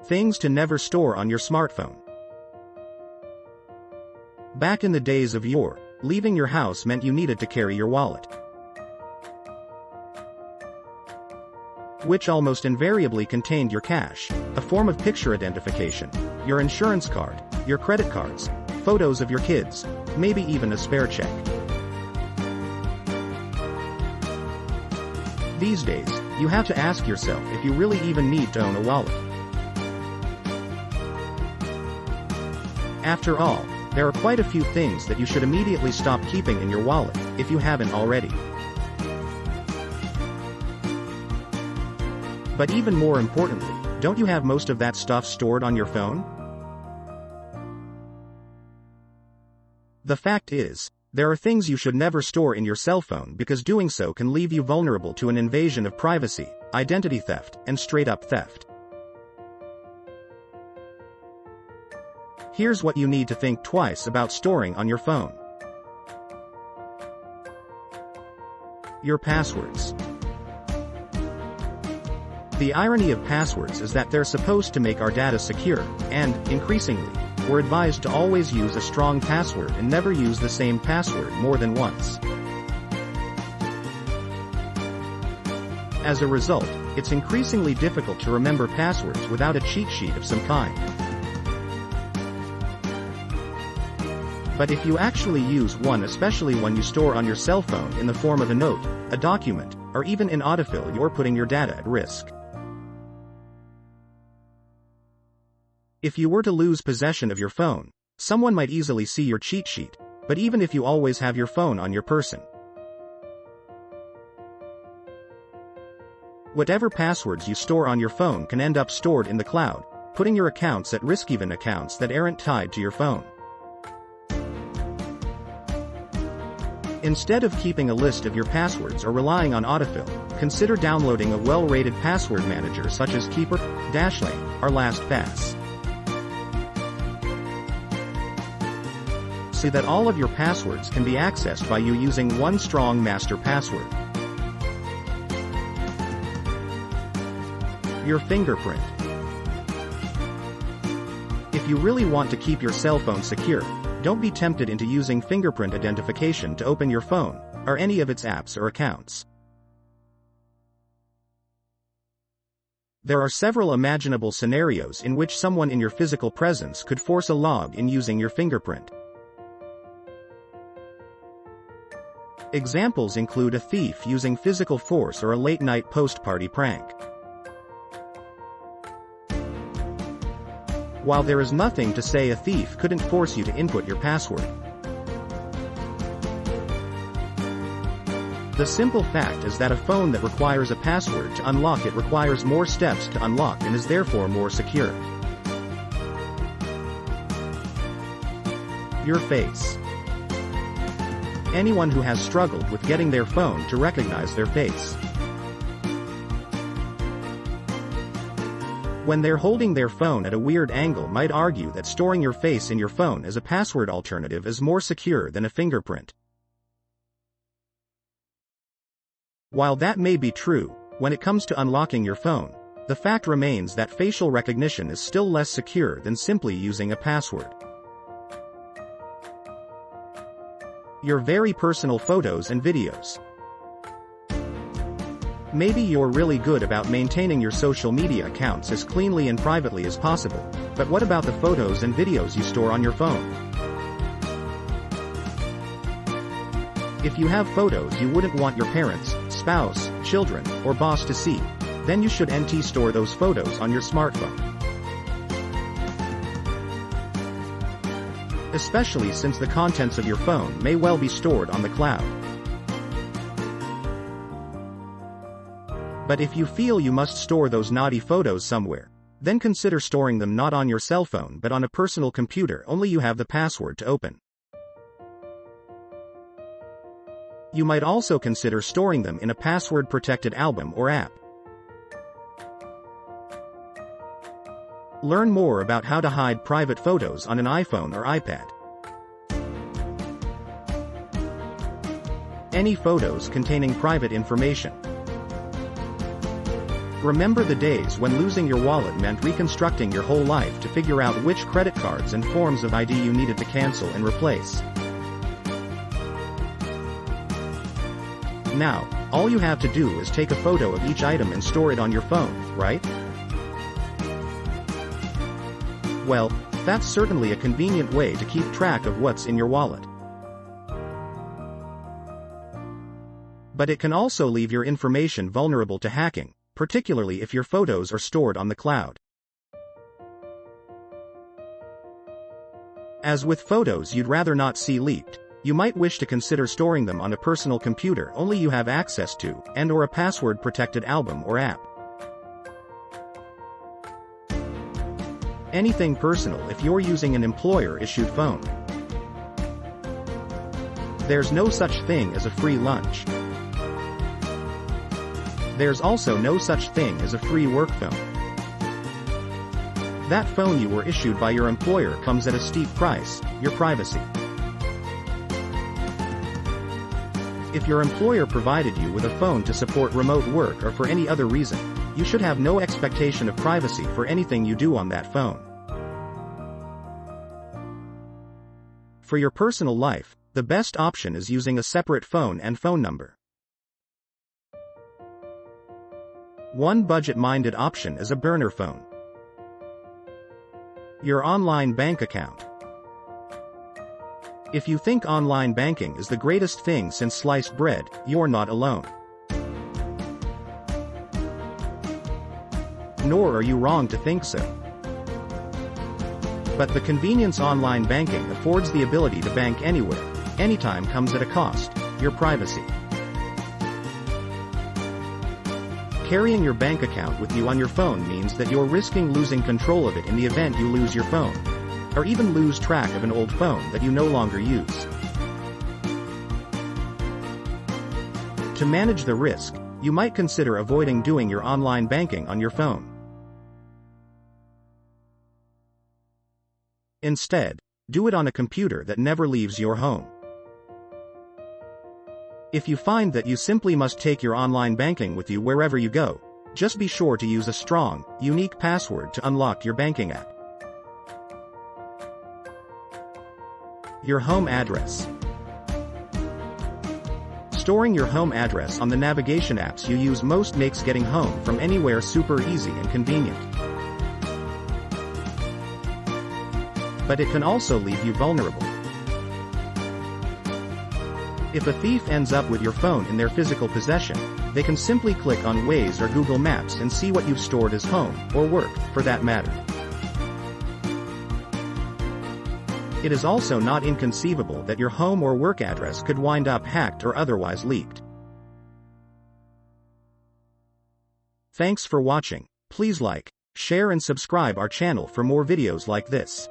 Things to never store on your smartphone. Back in the days of yore, leaving your house meant you needed to carry your wallet, which almost invariably contained your cash, a form of picture identification, your insurance card, your credit cards, photos of your kids, maybe even a spare check. These days, you have to ask yourself if you really even need to own a wallet. After all, there are quite a few things that you should immediately stop keeping in your wallet, if you haven't already. But even more importantly, don't you have most of that stuff stored on your phone? The fact is, there are things you should never store in your cell phone because doing so can leave you vulnerable to an invasion of privacy, identity theft, and straight-up theft. Here's what you need to think twice about storing on your phone. Your passwords. The irony of passwords is that they're supposed to make our data secure, and, increasingly, we're advised to always use a strong password and never use the same password more than once. As a result, it's increasingly difficult to remember passwords without a cheat sheet of some kind. But if you actually use one, especially one you store on your cell phone in the form of a note, a document, or even in autofill, you're putting your data at risk. If you were to lose possession of your phone, someone might easily see your cheat sheet, but even if you always have your phone on your person, whatever passwords you store on your phone can end up stored in the cloud, putting your accounts at risk, even accounts that aren't tied to your phone. Instead of keeping a list of your passwords or relying on autofill, consider downloading a well-rated password manager such as Keeper, Dashlane, or LastPass. So that all of your passwords can be accessed by you using one strong master password. Your fingerprint. If you really want to keep your cell phone secure, don't be tempted into using fingerprint identification to open your phone, or any of its apps or accounts. There are several imaginable scenarios in which someone in your physical presence could force a log-in using your fingerprint. Examples include a thief using physical force or a late-night post-party prank. While there is nothing to say a thief couldn't force you to input your password, the simple fact is that a phone that requires a password to unlock it requires more steps to unlock and is therefore more secure. Your face. Anyone who has struggled with getting their phone to recognize their face when they're holding their phone at a weird angle might argue that storing your face in your phone as a password alternative is more secure than a fingerprint. While that may be true, when it comes to unlocking your phone, the fact remains that facial recognition is still less secure than simply using a password. Your very personal photos and videos. Maybe you're really good about maintaining your social media accounts as cleanly and privately as possible, but what about the photos and videos you store on your phone? If you have photos you wouldn't want your parents, spouse, children, or boss to see, then you should store those photos on your smartphone. Especially since the contents of your phone may well be stored on the cloud. But if you feel you must store those naughty photos somewhere, then consider storing them not on your cell phone but on a personal computer only you have the password to open. You might also consider storing them in a password-protected album or app. Learn more about how to hide private photos on an iPhone or iPad. Any photos containing private information. Remember the days when losing your wallet meant reconstructing your whole life to figure out which credit cards and forms of ID you needed to cancel and replace. Now, all you have to do is take a photo of each item and store it on your phone, right? Well, that's certainly a convenient way to keep track of what's in your wallet. But it can also leave your information vulnerable to hacking, particularly if your photos are stored on the cloud. As with photos you'd rather not see leaked, you might wish to consider storing them on a personal computer only you have access to, and/or a password-protected album or app. Anything personal if you're using an employer-issued phone. There's no such thing as a free lunch. There's also no such thing as a free work phone. That phone you were issued by your employer comes at a steep price, your privacy. If your employer provided you with a phone to support remote work or for any other reason, you should have no expectation of privacy for anything you do on that phone. For your personal life, the best option is using a separate phone and phone number. One budget-minded option is a burner phone. Your online bank account. If you think online banking is the greatest thing since sliced bread, you're not alone. Nor are you wrong to think so. But the convenience online banking affords the ability to bank anywhere, anytime comes at a cost, your privacy. Carrying your bank account with you on your phone means that you're risking losing control of it in the event you lose your phone, or even lose track of an old phone that you no longer use. To manage the risk, you might consider avoiding doing your online banking on your phone. Instead, do it on a computer that never leaves your home. If you find that you simply must take your online banking with you wherever you go, just be sure to use a strong, unique password to unlock your banking app. Your home address. Storing your home address on the navigation apps you use most makes getting home from anywhere super easy and convenient. But it can also leave you vulnerable. If a thief ends up with your phone in their physical possession, they can simply click on Waze or Google Maps and see what you've stored as home, or work, for that matter. It is also not inconceivable that your home or work address could wind up hacked or otherwise leaked. Thanks for watching. Please like, share and subscribe our channel for more videos like this.